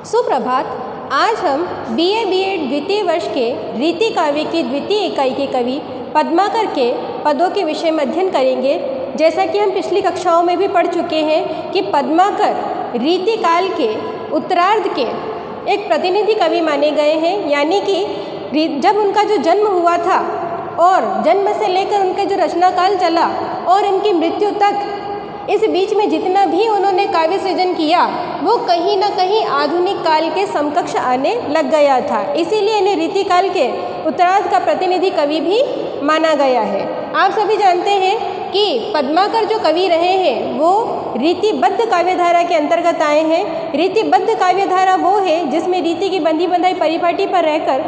सुप्रभात। आज हम BA B.Ed द्वितीय वर्ष के रीति काव्य की द्वितीय इकाई के कवि पद्माकर के पदों के विषय में अध्ययन करेंगे। जैसा कि हम पिछली कक्षाओं में भी पढ़ चुके हैं कि पद्माकर रीति काल के उत्तरार्ध के एक प्रतिनिधि कवि माने गए हैं, यानी कि जब उनका जो जन्म हुआ था और जन्म से लेकर उनका जो रचना काल चला और इनकी मृत्यु तक, इस बीच में जितना भी उन्होंने काव्य सृजन किया वो कहीं ना कहीं आधुनिक काल के समकक्ष आने लग गया था। इसीलिए इन्हें रीति काल के उत्तरार्ध का प्रतिनिधि कवि भी माना गया है। आप सभी जानते हैं कि पद्माकर जो कवि रहे हैं वो रीतिबद्ध काव्यधारा के अंतर्गत आए हैं। रीतिबद्ध काव्यधारा वो है जिसमें रीति की बंधी बंधाई परिपाटी पर रहकर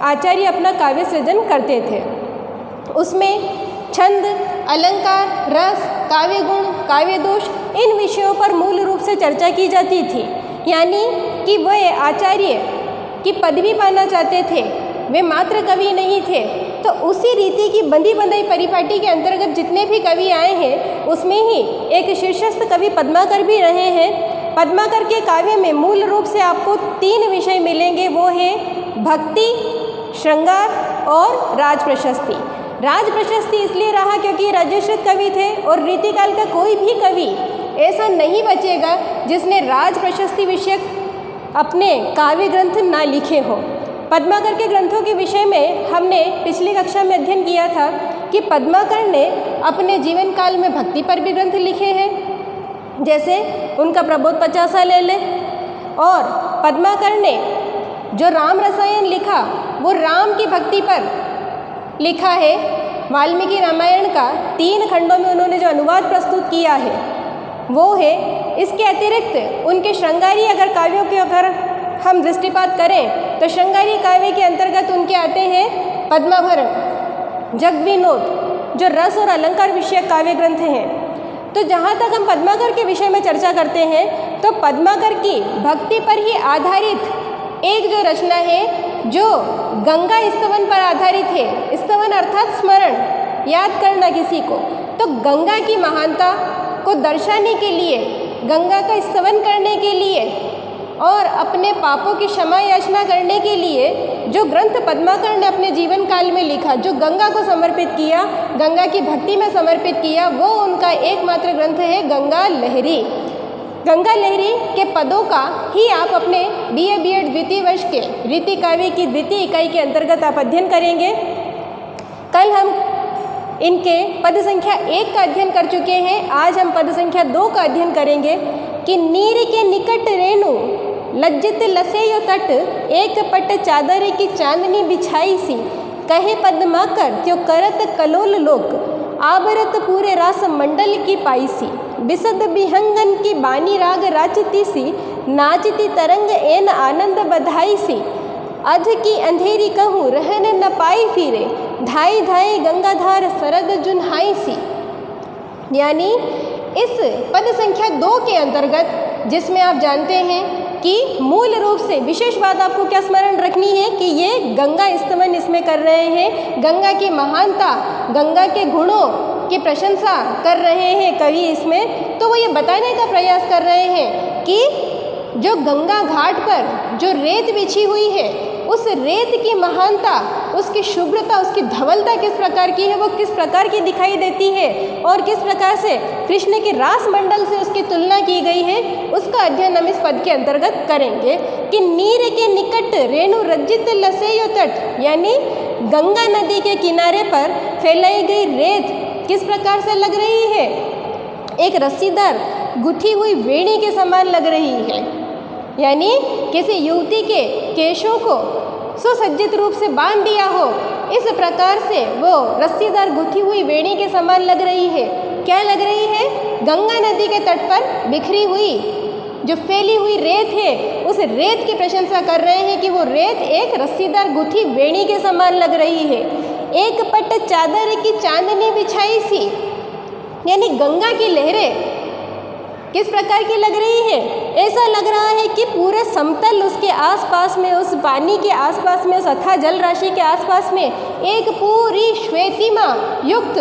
आचार्य अपना काव्य सृजन करते थे। उसमें छंद, अलंकार, रस, काव्य गुण, काव्य दोष, इन विषयों पर मूल रूप से चर्चा की जाती थी। यानी कि वह आचार्य की पदवी पाना चाहते थे, वे मात्र कवि नहीं थे। तो उसी रीति की बंधी बंधाई परिपाटी के अंतर्गत जितने भी कवि आए हैं उसमें ही एक शीर्षस्थ कवि पद्माकर भी रहे हैं। पद्माकर के काव्य में मूल रूप से आपको 3 विषय मिलेंगे, वो है भक्ति, श्रृंगार और राज प्रशस्ति। राज प्रशस्ति इसलिए रहा क्योंकि राजश्रित कवि थे और रीतिकाल का कोई भी कवि ऐसा नहीं बचेगा जिसने राज प्रशस्ति विषयक अपने काव्य ग्रंथ ना लिखे हो। पद्माकर के ग्रंथों के विषय में हमने पिछली कक्षा में अध्ययन किया था कि पद्माकर ने अपने जीवन काल में भक्ति पर भी ग्रंथ लिखे हैं, जैसे उनका प्रबोध 50 ले लें। और पद्माकर ने जो राम रसायन लिखा वो राम की भक्ति पर लिखा है। वाल्मीकि रामायण का 3 खंडों में उन्होंने जो अनुवाद प्रस्तुत किया है वो है। इसके अतिरिक्त उनके श्रृंगारी अगर काव्यों के अगर हम दृष्टिपात करें तो श्रृंगारी काव्य के अंतर्गत उनके आते हैं पद्माभरण, जगविनोद, जो रस और अलंकार विषयक काव्य ग्रंथ हैं। तो जहाँ तक हम पद्माकर के विषय में चर्चा करते हैं तो पद्माकर की भक्ति पर ही आधारित एक जो रचना है जो गंगा स्तवन पर आधारित है। स्तवन अर्थात स्मरण, याद करना किसी को। तो गंगा की महानता को दर्शाने के लिए, गंगा का स्तवन करने के लिए और अपने पापों की क्षमा याचना करने के लिए जो ग्रंथ पद्माकर ने अपने जीवन काल में लिखा, जो गंगा को समर्पित किया, गंगा की भक्ति में समर्पित किया, वो उनका एकमात्र ग्रंथ है गंगा लहरी। गंगा लहरी के पदों का ही आप अपने BA B.Ed द्वितीय वर्ष के रीति काव्य की द्वितीय इकाई के अंतर्गत आप अध्ययन करेंगे। कल हम इनके पद संख्या 1 का अध्ययन कर चुके हैं। आज हम पद संख्या 2 का अध्ययन करेंगे कि नीर के निकट रेणु लज्जित लसेयो तट, एक पट चादर की चांदनी बिछाई सी, कहे पद्माकर त्यो करत कलोल लोक, आबरत पूरे रास मंडल की पाईसी, बिसद बिहंगन की बानी राग राचती सी, नाचती तरंग एन आनंद बधाई सी, अध की अंधेरी कहूँ रहन न पाई फिरे, धाई धाई गंगाधार सरद जुन्हाई सी। यानी इस पद संख्या 2 के अंतर्गत, जिसमें आप जानते हैं कि मूल रूप से विशेष बात आपको क्या स्मरण रखनी है कि ये गंगा स्तवन इसमें कर रहे हैं, गंगा की महानता, गंगा के गुणों की प्रशंसा कर रहे हैं कवि इसमें। तो वो ये बताने का प्रयास कर रहे हैं कि जो गंगा घाट पर जो रेत बिछी हुई है, उस रेत की महानता, उसकी शुभ्रता, उसकी धवलता किस प्रकार की है, वो किस प्रकार की दिखाई देती है और किस प्रकार से कृष्ण के रास मंडल से उसकी तुलना की गई है, उसका अध्ययन हम इस पद के अंतर्गत करेंगे। कि नीर के निकट रेणु रज्जित लसेयो तट, यानी गंगा नदी के किनारे पर फैलाई गई रेत किस प्रकार से लग रही है, एक रस्सीदार गुथी हुई वेणी के समान लग रही है। यानी किसी युवती के केशों को सुसज्जित रूप से बांध दिया हो, इस प्रकार से वो रस्सीदार गुथी हुई वेणी के समान लग रही है। क्या लग रही है? गंगा नदी के तट पर बिखरी हुई जो फैली हुई रेत है, उस रेत की प्रशंसा कर रहे हैं कि वो रेत एक रस्सीदार गुथी वेणी के समान लग रही है। एक पट चादर की चांदनी बिछाई सी, यानी गंगा की लहरें किस प्रकार की लग रही है? ऐसा लग रहा है कि पूरे समतल उसके आसपास में, उस पानी के आसपास में, उस अथाह जल राशि के आसपास में एक पूरी श्वेतिमा युक्त,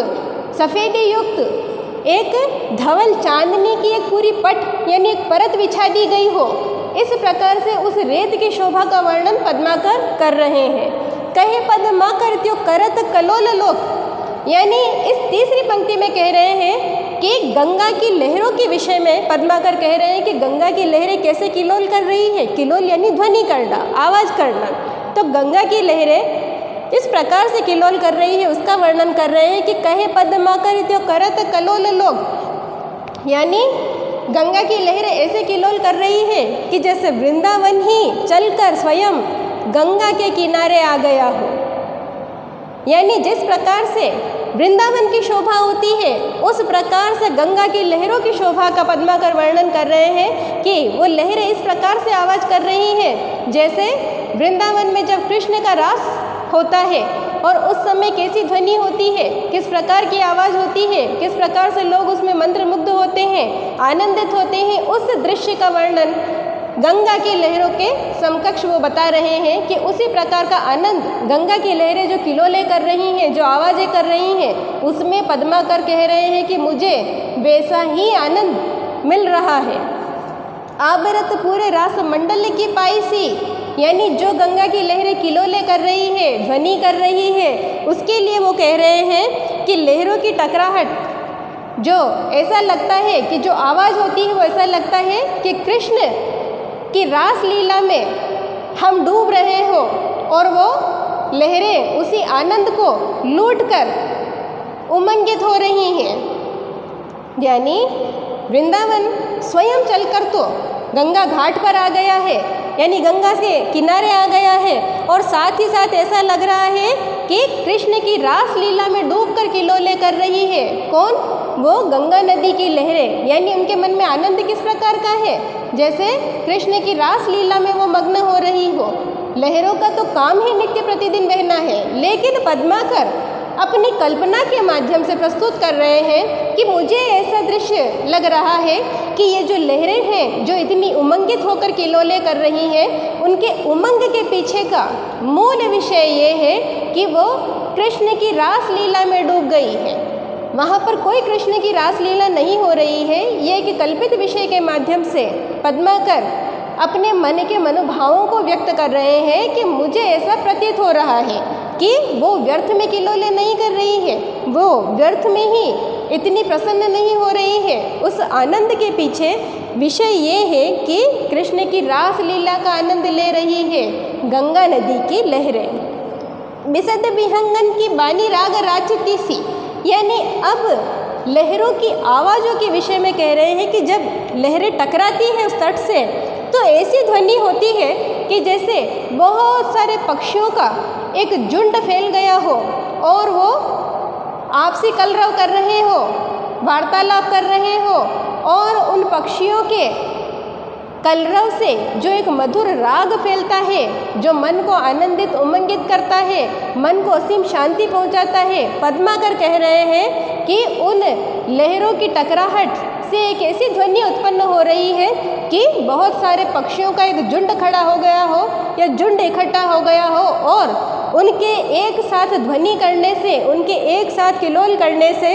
सफ़ेदी युक्त एक धवल चांदनी की एक पूरी पट यानी एक परत बिछा दी गई हो। इस प्रकार से उस रेत की शोभा का वर्णन पद्माकर कर रहे हैं। कहे पद्माकर त्यो करत कलोल लोक, यानी इस तीसरी पंक्ति में कह रहे हैं कि गंगा की लहरों के विषय में पद्माकर कह रहे हैं कि गंगा की लहरें कैसे किलोल कर रही है। किलोल यानी ध्वनि करना, आवाज़ करना। तो गंगा की लहरें इस प्रकार से किलोल कर रही है, उसका वर्णन कर रहे हैं कि कहे पद्माकर त्यो करत कलोल लोक, यानी गंगा की लहरें ऐसे किलोल कर रही है कि जैसे वृंदावन ही चलकर स्वयं गंगा के किनारे आ गया हो। यानी जिस प्रकार से वृंदावन की शोभा होती है, उस प्रकार से गंगा की लहरों की शोभा का पद्माकर वर्णन कर रहे हैं कि वो लहरें इस प्रकार से आवाज़ कर रही हैं जैसे वृंदावन में जब कृष्ण का रास होता है और उस समय कैसी ध्वनि होती है, किस प्रकार की आवाज़ होती है, किस प्रकार से लोग उसमें मंत्रमुग्ध होते हैं, आनंदित होते हैं। उस दृश्य का वर्णन गंगा की लहरों के समकक्ष वो बता रहे हैं कि उसी प्रकार का आनंद गंगा की लहरें जो किलोले कर रही हैं, जो आवाज़ें कर रही हैं, उसमें पद्माकर कह रहे हैं कि मुझे वैसा ही आनंद मिल रहा है। आबरत पूरे रास मंडल की पाई सी, यानी जो गंगा की लहरें किलोले कर रही है, ध्वनि कर रही है, उसके लिए वो कह रहे हैं कि लहरों की टकराहट जो ऐसा लगता है कि जो आवाज़ होती है वो ऐसा लगता है कि कृष्ण की रास लीला में हम डूब रहे हो और वो लहरें उसी आनंद को लूटकर उमंगित हो रही हैं। यानी वृंदावन स्वयं चलकर तो गंगा घाट पर आ गया है, यानी गंगा के किनारे आ गया है, और साथ ही साथ ऐसा लग रहा है कि कृष्ण की रास लीला में डूबकर किलोले कर रही है। कौन? वो गंगा नदी की लहरें। यानी उनके मन में आनंद किस प्रकार का है, जैसे कृष्ण की रास लीला में वो मग्न हो रही हो। लहरों का तो काम ही नित्य प्रतिदिन बहना है, लेकिन पद्माकर अपनी कल्पना के माध्यम से प्रस्तुत कर रहे हैं कि मुझे ऐसा दृश्य लग रहा है कि ये जो लहरें हैं जो इतनी उमंगित होकर किलोले कर रही हैं, उनके उमंग के पीछे का मूल विषय ये है कि वो कृष्ण की रास लीला में डूब गई है। वहाँ पर कोई कृष्ण की रास लीला नहीं हो रही है। ये एक कल्पित विषय के माध्यम से पद्माकर अपने मन के मनोभावों को व्यक्त कर रहे हैं कि मुझे ऐसा प्रतीत हो रहा है कि वो व्यर्थ में किलोले नहीं कर रही है, वो व्यर्थ में ही इतनी प्रसन्न नहीं हो रही है। उस आनंद के पीछे विषय ये है कि कृष्ण की रास लीला का आनंद ले रही है गंगा नदी की लहरें। बिसद विहंगन की बानी राग राचती सी, यानी अब लहरों की आवाज़ों के विषय में कह रहे हैं कि जब लहरें टकराती हैं उस तट से तो ऐसी ध्वनि होती है कि जैसे बहुत सारे पक्षियों का एक झुंड फैल गया हो और वो आपसी कलरव कर रहे हो, वार्तालाप कर रहे हो, और उन पक्षियों के कलरव से जो एक मधुर राग फैलता है, जो मन को आनंदित उमंगित करता है, मन को असीम शांति पहुंचाता है। पद्माकर कह रहे हैं कि उन लहरों की टकराहट से एक ऐसी ध्वनि उत्पन्न हो रही है कि बहुत सारे पक्षियों का एक झुंड खड़ा हो गया हो या झुंड इकट्ठा हो गया हो, और उनके एक साथ ध्वनि करने से, उनके एक साथ किलोल करने से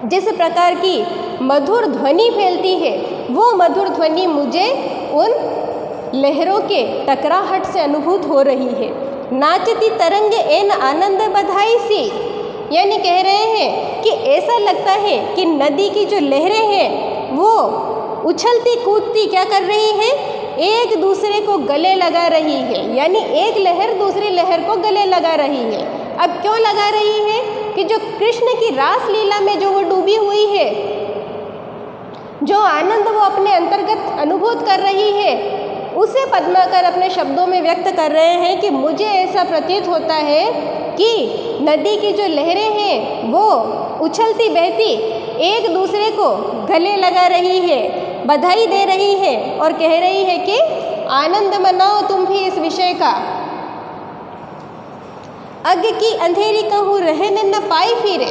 जिस प्रकार की मधुर ध्वनि फैलती है, वो मधुर ध्वनि मुझे उन लहरों के टकराहट से अनुभूत हो रही है। नाचती तरंग एन आनंद बधाई सी, यानी कह रहे हैं कि ऐसा लगता है कि नदी की जो लहरें हैं वो उछलती कूदती क्या कर रही है, एक दूसरे को गले लगा रही है। यानी एक लहर दूसरी लहर को गले लगा रही है। अब क्यों लगा रही है कि जो कृष्ण की रास लीला में जो वो डूबी हुई है, जो आनंद वो अपने अंतर्गत अनुभूत कर रही है, उसे पद्माकर अपने शब्दों में व्यक्त कर रहे हैं कि मुझे ऐसा प्रतीत होता है कि नदी की जो लहरें हैं वो उछलती बहती एक दूसरे को गले लगा रही है, बधाई दे रही है और कह रही है कि आनंद मनाओ तुम भी इस विषय का। अग की अंधेरी कहूँ रहने न पाई फिरे,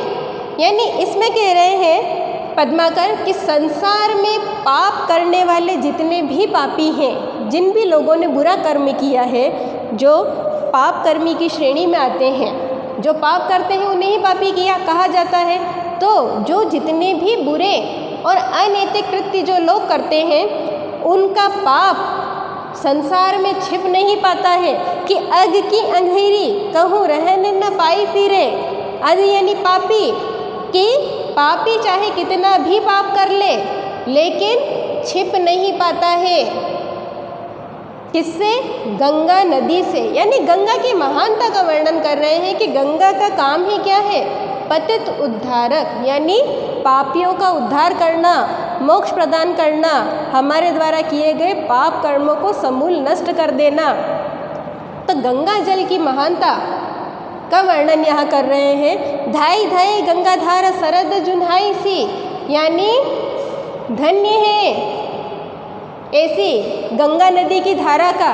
यानी इसमें कह रहे हैं पद्माकर कि संसार में पाप करने वाले जितने भी पापी हैं, जिन भी लोगों ने बुरा कर्म किया है, जो पाप कर्मी की श्रेणी में आते हैं, जो पाप करते हैं उन्हें ही पापी किया कहा जाता है। तो जो जितने भी बुरे और अनैतिक कृत्य जो लोग करते हैं, उनका पाप संसार में छिप नहीं पाता है कि अग की अंधेरी कहूँ रहने न पाई फिरे। अग यानी पापी, कि पापी चाहे कितना भी पाप कर ले लेकिन छिप नहीं पाता है। किससे? गंगा नदी से। यानी गंगा की महानता का वर्णन कर रहे हैं कि गंगा का काम ही क्या है? पतित उद्धारक, यानी पापियों का उद्धार करना, मोक्ष प्रदान करना, हमारे द्वारा किए गए पाप कर्मों को समूल नष्ट कर देना। तो गंगा जल की महानता का वर्णन यहाँ कर रहे हैं। धाई धाई गंगाधार सरद जुन्हाई सी, यानी धन्य है ऐसी गंगा नदी की धारा का।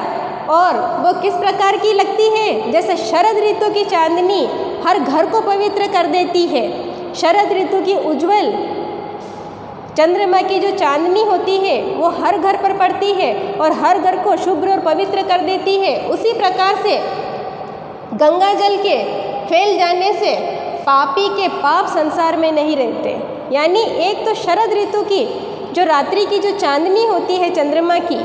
और वो किस प्रकार की लगती है? जैसे शरद ऋतु की चांदनी हर घर को पवित्र कर देती है। शरद ऋतु की उज्जवल चंद्रमा की जो चांदनी होती है वो हर घर पर पड़ती है और हर घर को शुभ्र और पवित्र कर देती है। उसी प्रकार से गंगा जल के फैल जाने से पापी के पाप संसार में नहीं रहते। यानी एक तो शरद ऋतु की जो रात्रि की जो चांदनी होती है चंद्रमा की,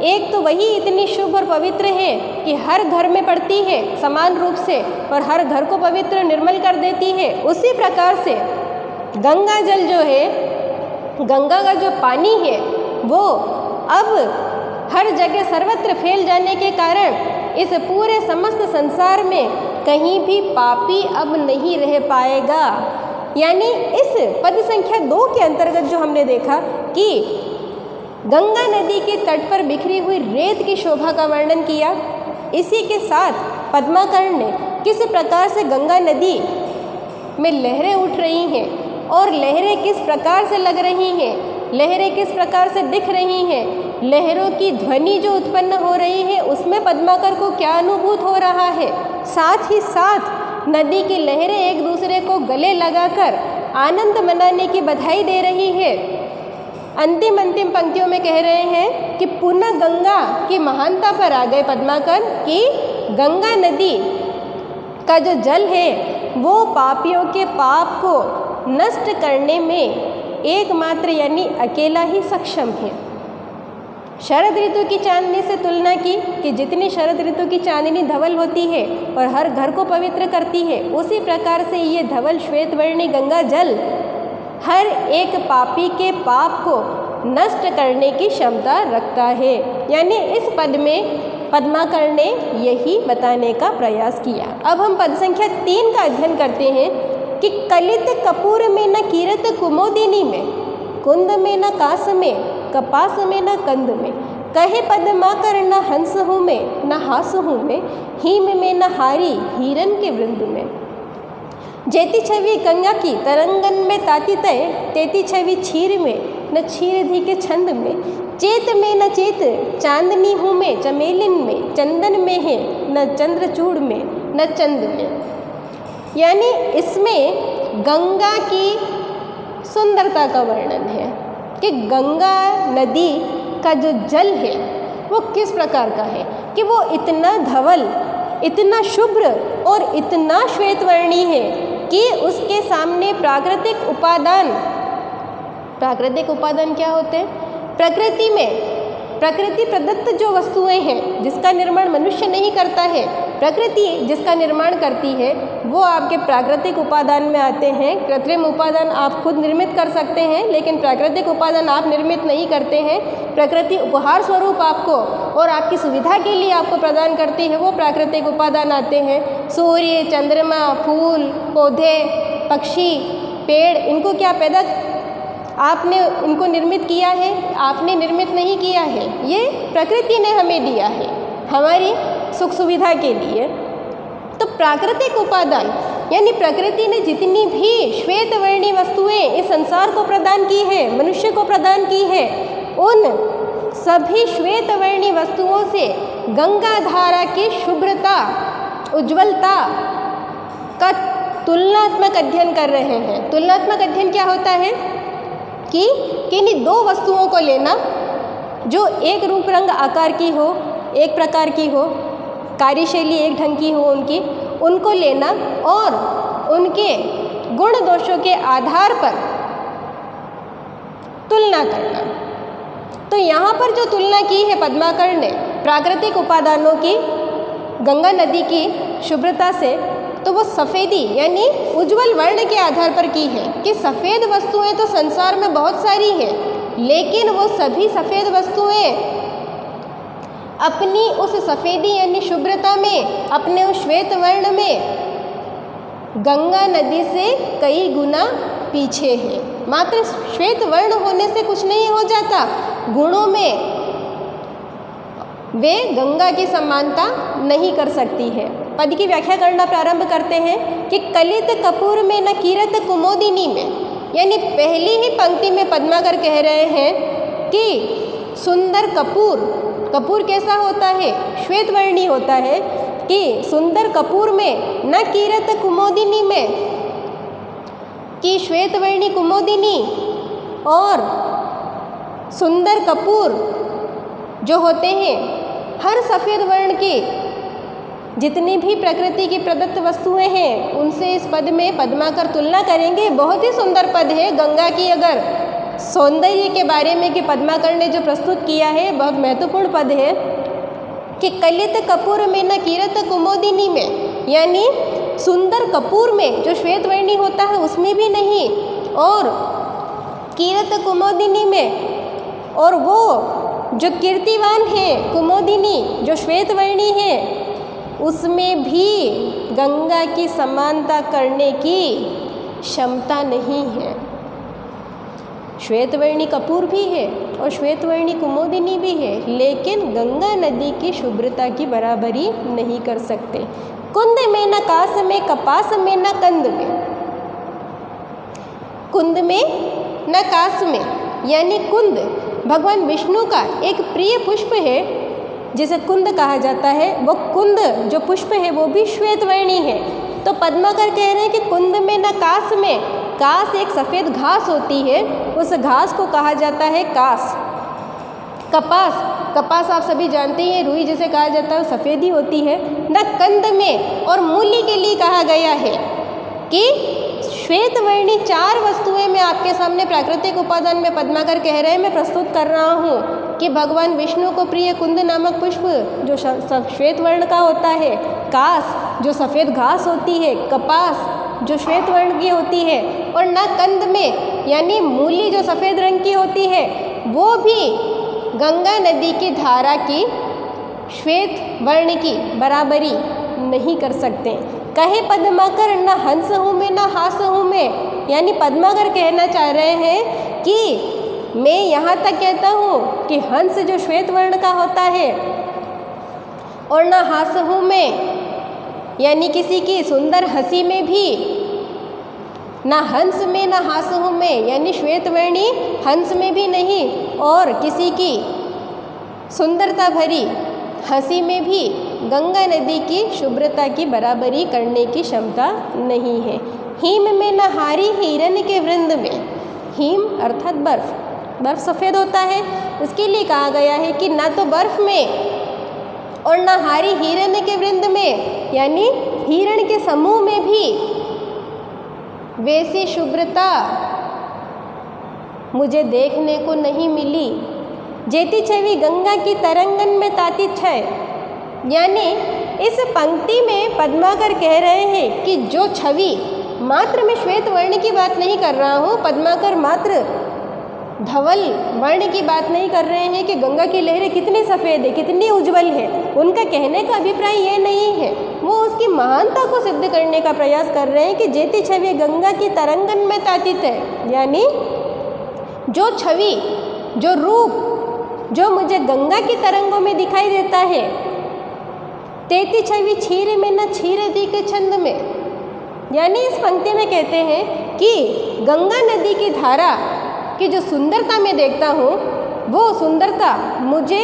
एक तो वही इतनी शुभ और पवित्र है कि हर घर में पड़ती है समान रूप से और हर घर को पवित्र निर्मल कर देती है। उसी प्रकार से गंगा जल जो है, गंगा का जो पानी है वो अब हर जगह सर्वत्र फैल जाने के कारण इस पूरे समस्त संसार में कहीं भी पापी अब नहीं रह पाएगा। यानी इस पद संख्या 2 के अंतर्गत जो हमने देखा कि गंगा नदी के तट पर बिखरी हुई रेत की शोभा का वर्णन किया, इसी के साथ पद्माकर ने किस प्रकार से गंगा नदी में लहरें उठ रही हैं और लहरें किस प्रकार से लग रही हैं, लहरें किस प्रकार से दिख रही हैं, लहरों की ध्वनि जो उत्पन्न हो रही है उसमें पद्माकर को क्या अनुभूत हो रहा है। साथ ही साथ नदी की लहरें एक दूसरे को गले लगाकर आनंद मनाने की बधाई दे रही है। अंतिम पंक्तियों में कह रहे हैं कि पुनः गंगा की महानता पर आ गए पद्माकर कि गंगा नदी का जो जल है वो पापियों के पाप को नष्ट करने में एकमात्र यानी अकेला ही सक्षम है। शरद ऋतु की चांदनी से तुलना की कि जितनी शरद ऋतु की चांदनी धवल होती है और हर घर को पवित्र करती है, उसी प्रकार से ये धवल श्वेत वर्णी गंगा जल हर एक पापी के पाप को नष्ट करने की क्षमता रखता है। यानी इस पद में पद्माकर ने यही बताने का प्रयास किया। अब हम पद संख्या 3 का अध्ययन करते हैं कि कलित कपूर में न कीरत कुमोदिनी में, कुंद में न कास में, कपास में न कंद में, कहे पद्माकर न हंस हूँ में न हास हूँ में, हिम में न हारी हिरन के वृंद में। जेती छवि गंगा की तरंगन में ताती तय, तेती छवि क्षीर में न क्षीर धी के छंद में, चेत में न चेत चांदनी हूँ में चमेलिन में, चंदन में है न चंद्रचूड़ में न चंद में। यानी इसमें गंगा की सुंदरता का वर्णन है कि गंगा नदी का जो जल है वो किस प्रकार का है कि वो इतना धवल, इतना शुभ्र और इतना श्वेतवर्णी है कि उसके सामने प्राकृतिक उपादान क्या होते हैं? प्रकृति में प्रकृति प्रदत्त जो वस्तुएं हैं जिसका निर्माण मनुष्य नहीं करता है, प्रकृति जिसका निर्माण करती है वो आपके प्राकृतिक उपादान में आते हैं। कृत्रिम उपादान आप खुद निर्मित कर सकते हैं लेकिन प्राकृतिक उपादान आप निर्मित नहीं करते हैं। प्रकृति उपहार स्वरूप आपको और आपकी सुविधा के लिए आपको प्रदान करती है, वो प्राकृतिक उपादान आते हैं। सूर्य, चंद्रमा, फूल, पौधे, पक्षी, पेड़, इनको क्या पैदा आपने इनको निर्मित किया है? आपने निर्मित नहीं किया है, ये प्रकृति ने हमें दिया है हमारी सुख सुविधा के लिए। तो प्राकृतिक उपादान यानी प्रकृति ने जितनी भी श्वेतवर्णी वस्तुएं इस संसार को प्रदान की है, मनुष्य को प्रदान की है, उन सभी श्वेतवर्णी वस्तुओं से गंगा धारा की शुभ्रता, उज्ज्वलता का तुलनात्मक अध्ययन कर रहे हैं। तुलनात्मक अध्ययन क्या होता है कि किन्हीं दो वस्तुओं को लेना जो एक रूप रंग आकार की हो, एक प्रकार की हो, कार्यशैली एक ढंग की हो उनकी, उनको लेना और उनके गुण दोषों के आधार पर तुलना करना। तो यहाँ पर जो तुलना की है पद्माकर ने प्राकृतिक उपादानों की गंगा नदी की शुभ्रता से, तो वो सफ़ेदी यानी उज्ज्वल वर्ण के आधार पर की है कि सफ़ेद वस्तुएं तो संसार में बहुत सारी हैं, लेकिन वो सभी सफ़ेद वस्तुएं अपनी उस सफ़ेदी यानी शुभ्रता में, अपने उस श्वेत वर्ण में गंगा नदी से कई गुना पीछे है। मात्र श्वेत वर्ण होने से कुछ नहीं हो जाता, गुणों में वे गंगा की समानता नहीं कर सकती है। पद की व्याख्या करना प्रारंभ करते हैं कि कलित कपूर में न कीरत कुमोदिनी में, यानी पहली ही पंक्ति में पद्माकर कह रहे हैं कि सुंदर कपूर, कपूर कैसा होता है, श्वेत वर्णी होता है, कि सुंदर कपूर में न कीरत कुमोदिनी में, कि श्वेत वर्णी कुमोदिनी और सुंदर कपूर जो होते हैं, हर सफ़ेद वर्ण के जितनी भी प्रकृति की प्रदत्त वस्तुएं हैं उनसे इस पद में पद्माकर तुलना करेंगे। बहुत ही सुंदर पद है। गंगा की अगर सौंदर्य के बारे में कि पद्माकर ने जो प्रस्तुत किया है, बहुत महत्वपूर्ण पद है कि कलित कपूर में न कीरत कुमोदिनी में, यानी सुंदर कपूर में जो श्वेत वर्णी होता है उसमें भी नहीं, और कीरत कुमोदिनी में, और वो जो कीर्तिवान है कुमोदिनी जो श्वेत वर्णी है उसमें भी गंगा की समानता करने की क्षमता नहीं है। श्वेतवर्णी कपूर भी है और श्वेतवर्णी कुमोदिनी भी है, लेकिन गंगा नदी की शुभ्रता की बराबरी नहीं कर सकते। कुंद में न कास में, कपास में न कंद में, कुंद में न कास में, यानी कुंद भगवान विष्णु का एक प्रिय पुष्प है जिसे कुंद कहा जाता है। वो कुंद जो पुष्प है वो भी श्वेतवर्णी है। तो पद्माकर कह रहे हैं कि कुंद में न कास में, कास एक सफ़ेद घास होती है, उस घास को कहा जाता है कास। कपास, कपास आप सभी जानते हैं रुई जिसे कहा जाता है, सफ़ेद ही होती है। न कंद में और मूली के लिए कहा गया है कि श्वेतवर्णी चार वस्तुएं मैं आपके सामने प्राकृतिक उपादान में पद्माकर कह रहे हैं, मैं प्रस्तुत कर रहा हूँ कि भगवान विष्णु को प्रिय कुंद नामक पुष्प जो श्वेत वर्ण का होता है, कास जो सफ़ेद घास होती है, कपास जो श्वेत वर्ण की होती है, और न कंद में यानी मूली जो सफ़ेद रंग की होती है, वो भी गंगा नदी की धारा की श्वेत वर्ण की बराबरी नहीं कर सकते। कहे पद्माकर न हंस हूँ मैं न हास हूँ मैं, यानी पद्माकर कहना चाह रहे हैं कि मैं यहाँ तक कहता हूँ कि हंस जो श्वेत वर्ण का होता है, और न हास हूँ मैं, यानी किसी की सुंदर हंसी में भी, न हंस में न हास हूँ मैं, यानी श्वेतवर्णी हंस में भी नहीं, और किसी की सुंदरता भरी हंसी में भी गंगा नदी की शुभ्रता की बराबरी करने की क्षमता नहीं है। हिम में न हारी हिरन के वृंद में, हिम अर्थात बर्फ, बर्फ सफ़ेद होता है, उसके लिए कहा गया है कि ना तो बर्फ में और न हारी हिरन के वृंद में, यानी हिरण के समूह में भी वैसी शुभ्रता मुझे देखने को नहीं मिली। जेती छवि गंगा की तरंगन में ताती छय, यानी इस पंक्ति में पद्माकर कह रहे हैं कि जो छवि, मात्र मैं श्वेत वर्ण की बात नहीं कर रहा हूँ, पद्माकर मात्र धवल वर्ण की बात नहीं कर रहे हैं कि गंगा की लहरें कितनी सफ़ेद है, कितनी उज्जवल है। उनका कहने का अभिप्राय ये नहीं है, वो उसकी महानता को सिद्ध करने का प्रयास कर रहे हैं कि जेती छवि गंगा की तरंगन में तातित है, यानी जो छवि, जो रूप जो मुझे गंगा की तरंगों में दिखाई देता है, तेती छवि छीर में न छीर दी के छंद में, यानी इस पंक्ति में कहते हैं कि गंगा नदी की धारा की जो सुंदरता मैं देखता हूँ, वो सुंदरता मुझे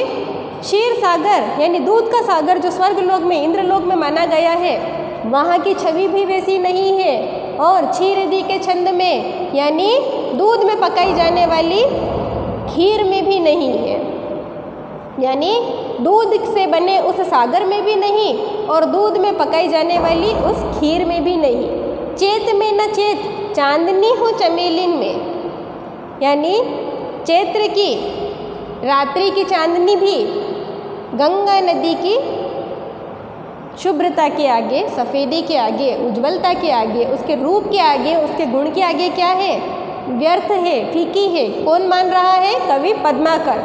क्षीर सागर यानी दूध का सागर जो स्वर्गलोक में, इंद्रलोक में माना गया है, वहाँ की छवि भी वैसी नहीं है, और क्षीर दी के छंद में यानी दूध में पकाई जाने वाली खीर में भी नहीं है, यानी दूध से बने उस सागर में भी नहीं और दूध में पकाई जाने वाली उस खीर में भी नहीं। चैत में न चैत चांदनी हो चमेलिन में, यानी चैत्र की रात्रि की चांदनी भी गंगा नदी की शुभ्रता के आगे, सफ़ेदी के आगे, उज्ज्वलता के आगे, उसके रूप के आगे, उसके गुण के आगे क्या है? व्यर्थ है, फीकी है। कौन मान रहा है? कवि पद्माकर।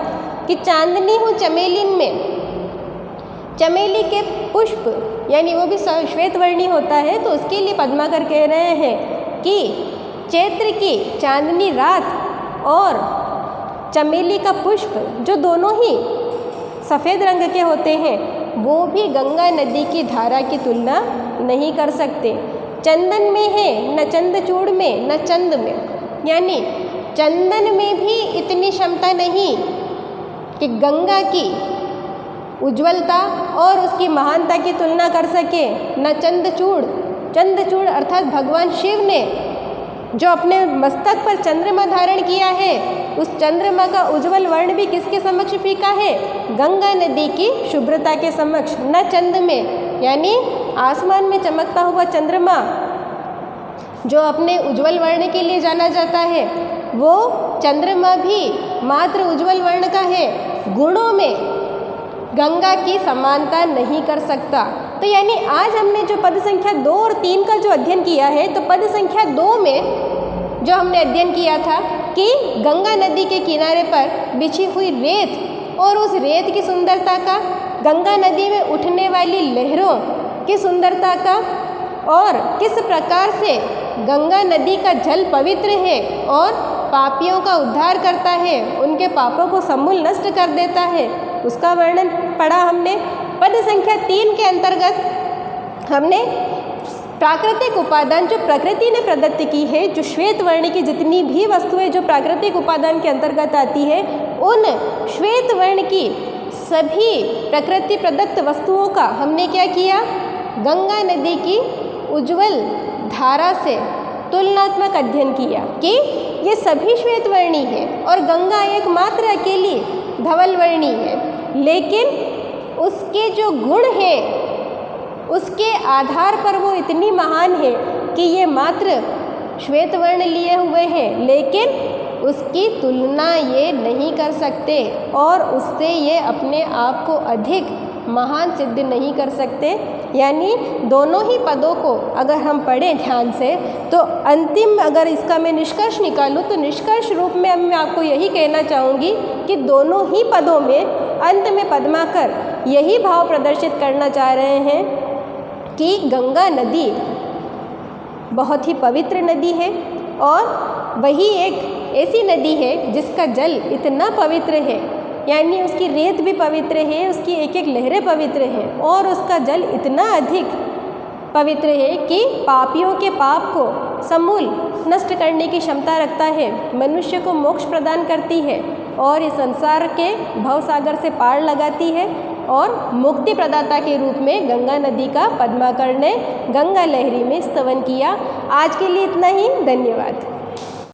कि चांदनी हूँ चमेलिन में, चमेली के पुष्प यानी वो भी श्वेतवर्णी होता है, तो उसके लिए पद्माकर कह रहे हैं कि चैत्र की चांदनी रात और चमेली का पुष्प जो दोनों ही सफ़ेद रंग के होते हैं, वो भी गंगा नदी की धारा की तुलना नहीं कर सकते। चंदन में है न चंद्रचूड़ में न चंद में, यानी चंदन में भी इतनी क्षमता नहीं कि गंगा की उज्ज्वलता और उसकी महानता की तुलना कर सके, न चंद्रचूड़, चंद्रचूड़ अर्थात भगवान शिव ने जो अपने मस्तक पर चंद्रमा धारण किया है, उस चंद्रमा का उज्ज्वल वर्ण भी किसके समक्ष फीका है? गंगा नदी की शुभ्रता के समक्ष। न चंद में, यानी आसमान में चमकता हुआ चंद्रमा जो अपने उज्ज्वल वर्ण के लिए जाना जाता है, वो चंद्रमा भी मात्र उज्ज्वल वर्ण का है, गुणों में गंगा की समानता नहीं कर सकता। तो यानी आज हमने जो पद संख्या 2 और 3 का जो अध्ययन किया है, तो पद संख्या 2 में जो हमने अध्ययन किया था कि गंगा नदी के किनारे पर बिछी हुई रेत और उस रेत की सुंदरता का, गंगा नदी में उठने वाली लहरों की सुंदरता का, और किस प्रकार से गंगा नदी का जल पवित्र है और पापियों का उद्धार करता है, उनके पापों को समूल नष्ट कर देता है, उसका वर्णन पढ़ा हमने। पद संख्या 3 के अंतर्गत हमने प्राकृतिक उपादान जो प्रकृति ने प्रदत्त की है, जो श्वेत वर्ण की जितनी भी वस्तुएं जो प्राकृतिक उपादान के अंतर्गत आती है, उन श्वेत वर्ण की सभी प्रकृति प्रदत्त वस्तुओं का हमने क्या किया? गंगा नदी की उज्ज्वल धारा से तुलनात्मक अध्ययन किया कि ये सभी श्वेतवर्णी है और गंगा एकमात्र अकेली धवलवर्णी है, लेकिन उसके जो गुण हैं उसके आधार पर वो इतनी महान है कि ये मात्र श्वेतवर्ण लिए हुए हैं, लेकिन उसकी तुलना ये नहीं कर सकते और उससे ये अपने आप को अधिक महान सिद्ध नहीं कर सकते। यानी दोनों ही पदों को अगर हम पढ़ें ध्यान से, तो अंतिम अगर इसका मैं निष्कर्ष निकालूं, तो निष्कर्ष रूप में अब मैं आपको यही कहना चाहूँगी कि दोनों ही पदों में अंत में पद्माकर यही भाव प्रदर्शित करना चाह रहे हैं कि गंगा नदी बहुत ही पवित्र नदी है और वही एक ऐसी नदी है जिसका जल इतना पवित्र है, यानी उसकी रेत भी पवित्र है, उसकी एक एक लहरें पवित्र हैं और उसका जल इतना अधिक पवित्र है कि पापियों के पाप को समूल नष्ट करने की क्षमता रखता है, मनुष्य को मोक्ष प्रदान करती है और इस संसार के भवसागर से पार लगाती है। और मुक्ति प्रदाता के रूप में गंगा नदी का पद्माकर ने गंगा लहरी में स्तवन किया। आज के लिए इतना ही, धन्यवाद।